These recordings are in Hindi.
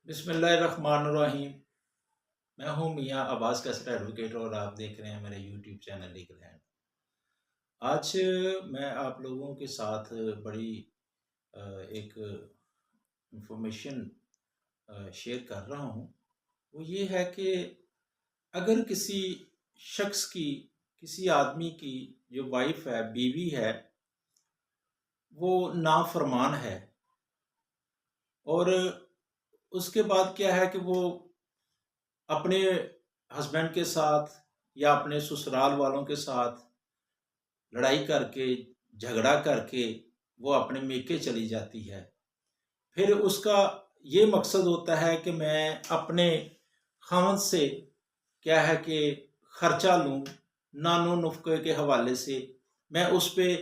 बिस्मिल्लाहिर्रहमानिर्रहीम। मैं हूं मियां अब्बास कैसेट एडवोकेट और आप देख रहे हैं मेरे यूट्यूब चैनल लीगल हैंड। आज मैं आप लोगों के साथ बड़ी एक इंफॉर्मेशन शेयर कर रहा हूं। वो ये है कि अगर किसी शख्स की, किसी आदमी की जो वाइफ है, बीवी है, वो नाफरमान है और उसके बाद क्या है कि वो अपने हस्बैंड के साथ या अपने ससुराल वालों के साथ लड़ाई करके, झगड़ा करके वो अपने मेके चली जाती है। फिर उसका ये मकसद होता है कि मैं अपने ख़ावंद से क्या है कि खर्चा लूँ, नानो नुफ़क़े के हवाले से मैं उस पे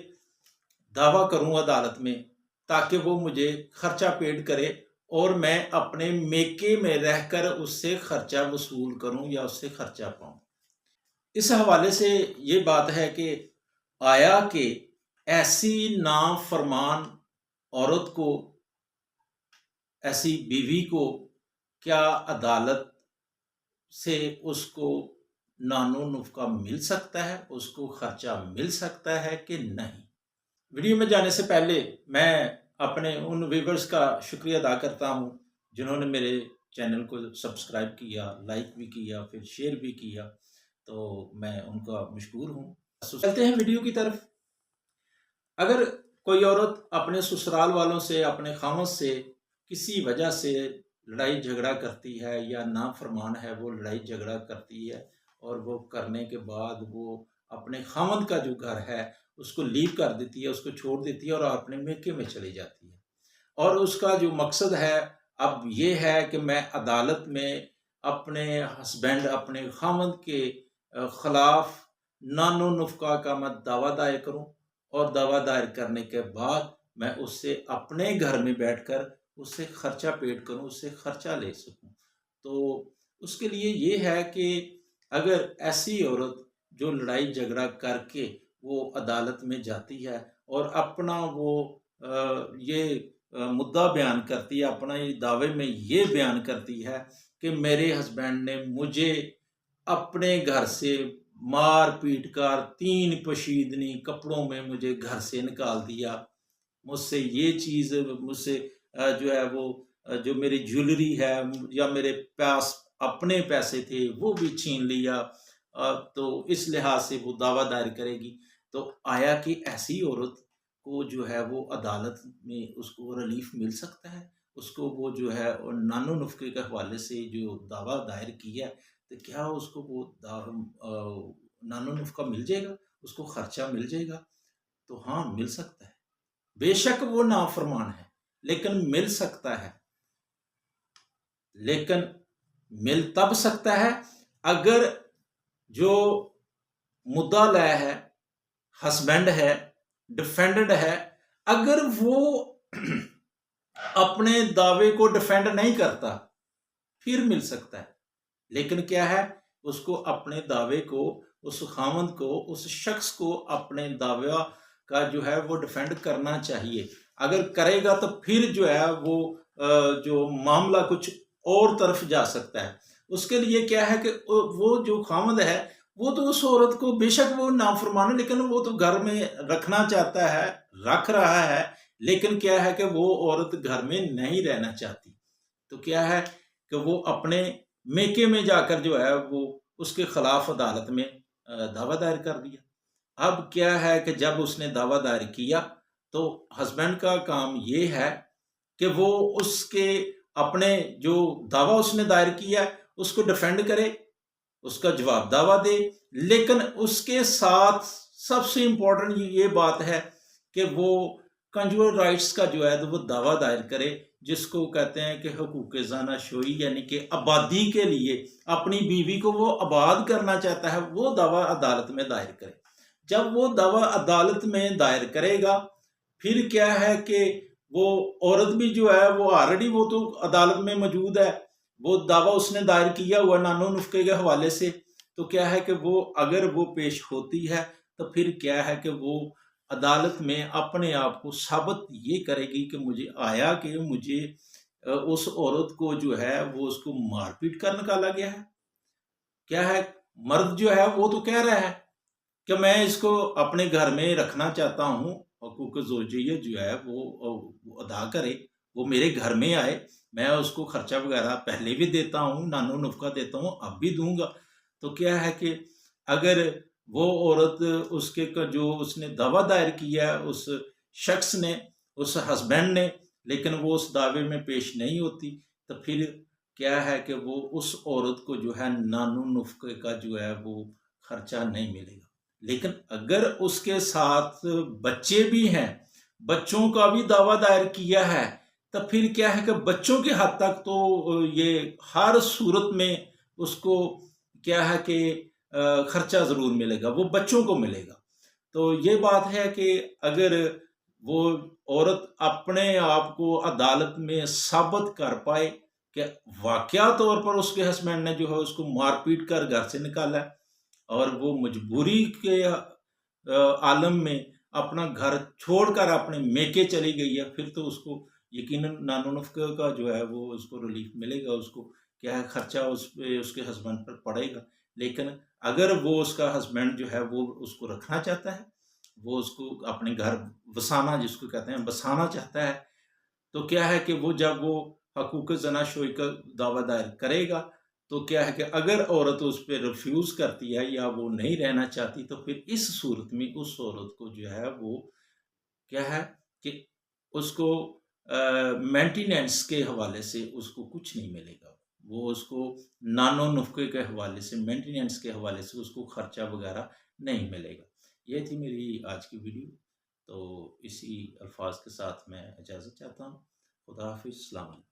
दावा करूँ अदालत में, ताकि वो मुझे खर्चा पेड करे और मैं अपने मेके में रहकर उससे खर्चा वसूल करूँ या उससे खर्चा पाऊँ। इस हवाले से ये बात है कि आया कि ऐसी नाफरमान औरत को, ऐसी बीवी को क्या अदालत से उसको नानो नुफ़क़ा मिल सकता है, उसको खर्चा मिल सकता है कि नहीं? वीडियो में जाने से पहले मैं अपने उन व्यूवर्स का शुक्रिया अदा करता हूँ जिन्होंने मेरे चैनल को सब्सक्राइब किया, लाइक भी किया, फिर शेयर भी किया, तो मैं उनका मशकूर हूँ। चलते हैं वीडियो की तरफ। अगर कोई औरत अपने ससुराल वालों से, अपने खामद से किसी वजह से लड़ाई झगड़ा करती है या नाफरमान है, वो लड़ाई झगड़ा करती है और वो करने के बाद वो अपने खामद का जो घर है उसको लीव कर देती है, उसको छोड़ देती है और अपने मेके में चली जाती है। और उसका जो मकसद है अब ये है कि मैं अदालत में अपने हस्बैंड, अपने खामद के खिलाफ नानो नुफ़क़ा का मैं दावा दायर करूं और दावा दायर करने के बाद मैं उससे अपने घर में बैठकर उससे खर्चा पेड करूं, उससे खर्चा ले सकूं। तो उसके लिए ये है कि अगर ऐसी औरत जो लड़ाई झगड़ा करके वो अदालत में जाती है और अपना वो ये मुद्दा बयान करती है, अपना ये दावे में ये बयान करती है कि मेरे हस्बैंड ने मुझे अपने घर से मार पीट कर 3 पोशीदनी कपड़ों में मुझे घर से निकाल दिया। मुझसे ये चीज़ मुझसे जो है वो जो मेरी ज्वेलरी है या मेरे पास अपने पैसे थे वो भी छीन लिया। तो इस लिहाज से वो दावा दायर करेगी। तो आया कि ऐसी औरत को जो है वो अदालत में उसको रिलीफ मिल सकता है? उसको वो जो है नानो नुफ़क़े के हवाले से जो दावा दायर किया है, तो क्या उसको वो नानो नुफ़क़ा मिल जाएगा? उसको खर्चा मिल जाएगा? तो हाँ, मिल सकता है। बेशक वो नाफरमान है, लेकिन मिल सकता है। लेकिन मिल तब सकता है अगर जो मुद्दा लय है, हस्बैंड है, डिफेंडेंट है, अगर वो अपने दावे को डिफेंड नहीं करता, फिर मिल सकता है। लेकिन क्या है, उसको अपने दावे को, उस खामद को, उस शख्स को अपने दावा का जो है वो डिफेंड करना चाहिए। अगर करेगा तो फिर जो है वो जो मामला कुछ और तरफ जा सकता है। उसके लिए क्या है कि वो जो खामद है वो तो उस औरत को, बेशक वो नाफरमान है, लेकिन वो तो घर में रखना चाहता है, रख रहा है, लेकिन क्या है कि वो औरत घर में नहीं रहना चाहती। तो क्या है कि वो अपने मेके में जाकर जो है वो उसके खिलाफ अदालत में दावा दायर कर दिया। अब क्या है कि जब उसने दावा दायर किया तो हस्बैंड का काम ये है कि वो उसके अपने जो दावा उसने दायर किया है उसको डिफेंड करे, उसका जवाब दावा दे। लेकिन उसके साथ सबसे इंपॉर्टेंट ये बात है कि वो कंज्यूमर राइट्स का जो है तो वो दावा दायर करे, जिसको कहते हैं कि हकूक ज़ाना शोई, यानी कि आबादी के लिए अपनी बीवी को वो आबाद करना चाहता है, वो दावा अदालत में दायर करे। जब वो दावा अदालत में दायर करेगा, फिर क्या है कि वो औरत भी जो है वो ऑलरेडी वो तो अदालत में मौजूद है, वो दावा उसने दायर किया हुआ नानो नुस्खे के हवाले से। तो क्या है कि वो अगर वो पेश होती है तो फिर क्या है कि वो अदालत में अपने आप को साबित ये करेगी कि मुझे आया कि मुझे उस औरत को जो है वो उसको मारपीट कर निकाला गया है। क्या है, मर्द जो है वो तो कह रहा है कि मैं इसको अपने घर में रखना चाहता हूँ, हकूक ज़ौजियत जो है वो अदा करे, वो मेरे घर में आए, मैं उसको खर्चा वगैरह पहले भी देता हूँ, नानो नफ़का देता हूँ, अब भी दूँगा। तो क्या है कि अगर वो औरत उसके क जो उसने दावा दायर किया है उस शख्स ने, उस हस्बैंड ने, लेकिन वो उस दावे में पेश नहीं होती, तो फिर क्या है कि वो उस औरत को जो है नानो नुफ़क़े का जो है वो खर्चा नहीं मिलेगा। लेकिन अगर उसके साथ बच्चे भी हैं, बच्चों का भी दावा दायर किया है, तो फिर क्या है कि बच्चों के हद तक तो ये हर सूरत में उसको क्या है कि खर्चा ज़रूर मिलेगा, वो बच्चों को मिलेगा। तो ये बात है कि अगर वो औरत अपने आप को अदालत में साबित कर पाए कि वाक़या तौर पर उसके हस्बैंड ने जो है उसको मार-पीट कर घर से निकाला है और वो मजबूरी के आलम में अपना घर छोड़कर अपने मेके चली गई है, फिर तो उसको यकीनन नानो-नफ़क़ा का जो है वो उसको रिलीफ़ मिलेगा, उसको क्या है खर्चा उस पे उसके हस्बैंड पर पड़ेगा। लेकिन अगर वो उसका हस्बैंड जो है वो उसको रखना चाहता है, वो उसको अपने घर वसाना जिसको कहते हैं बसाना चाहता है, तो क्या है कि वो जब वो हकूक़ ज़नाशोई का दावा दायर करेगा, तो क्या है कि अगर औरत उस पे रिफ्यूज़ करती है या वो नहीं रहना चाहती, तो फिर इस सूरत में उस औरत को जो है वो क्या है कि उसको मेंटेनेंस के हवाले से उसको कुछ नहीं मिलेगा। वो उसको नानो-नुफ़्क़े के हवाले से, मेंटेनेंस के हवाले से उसको खर्चा वग़ैरह नहीं मिलेगा। ये थी मेरी आज की वीडियो। तो इसी अल्फ़ाज़ के साथ मैं इजाज़त चाहता हूँ। खुदा हाफ़िज़, अस्सलाम वालेकुम।